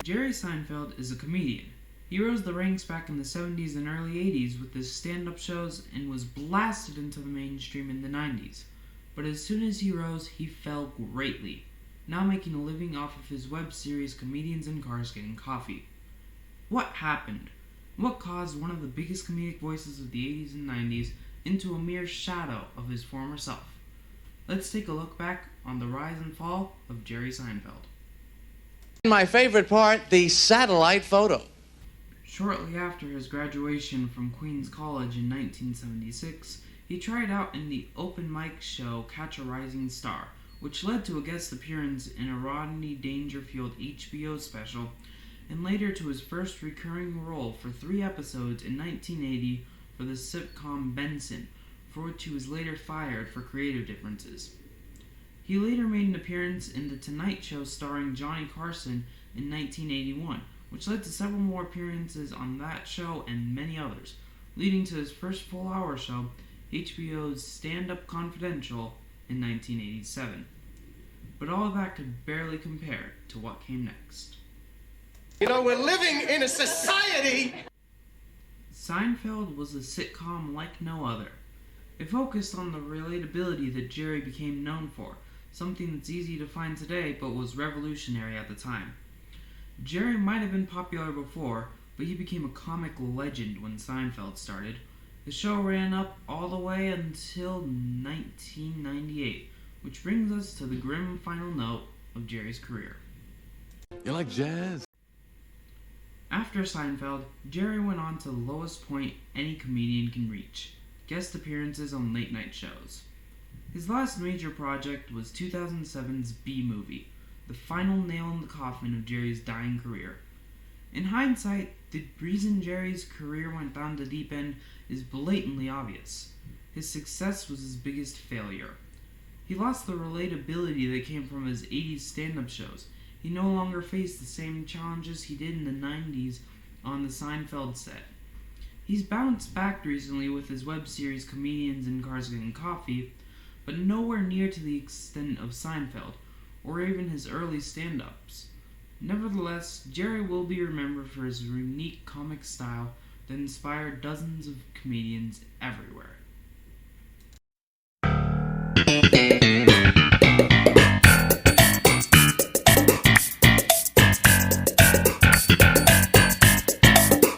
Jerry Seinfeld is a comedian. He rose the ranks back in the 70s and early 80s with his stand-up shows and was blasted into the mainstream in the 90s. But as soon as he rose, he fell greatly, now making a living off of his web series Comedians in Cars Getting Coffee. What happened? What caused one of the biggest comedic voices of the 80s and 90s into a mere shadow of his former self? Let's take a look back on the rise and fall of Jerry Seinfeld. My favorite part, the satellite photo. Shortly after his graduation from Queens College in 1976, he tried out in the open mic show Catch a Rising Star, which led to a guest appearance in a Rodney Dangerfield HBO special, and later to his first recurring role for 3 episodes in 1980 for the sitcom Benson, for which he was later fired for creative differences. He later made an appearance in The Tonight Show starring Johnny Carson in 1981, which led to several more appearances on that show and many others, leading to his first full-hour show, HBO's Stand Up Confidential, in 1987. But all of that could barely compare to what came next. You know, we're living in a society! Seinfeld was a sitcom like no other. It focused on the relatability that Jerry became known for, something that's easy to find today but was revolutionary at the time. Jerry might have been popular before, but he became a comic legend when Seinfeld started. The show ran up all the way until 1998, which brings us to the grim final note of Jerry's career. You like jazz? After Seinfeld, Jerry went on to the lowest point any comedian can reach: guest appearances on late-night shows. His last major project was 2007's B-Movie, the final nail in the coffin of Jerry's dying career. In hindsight, the reason Jerry's career went down the deep end is blatantly obvious. His success was his biggest failure. He lost the relatability that came from his 80s stand-up shows. He no longer faced the same challenges he did in the 90s on the Seinfeld set. He's bounced back recently with his web series Comedians in Cars Getting Coffee, but nowhere near to the extent of Seinfeld, or even his early stand-ups. Nevertheless, Jerry will be remembered for his unique comic style that inspired dozens of comedians everywhere.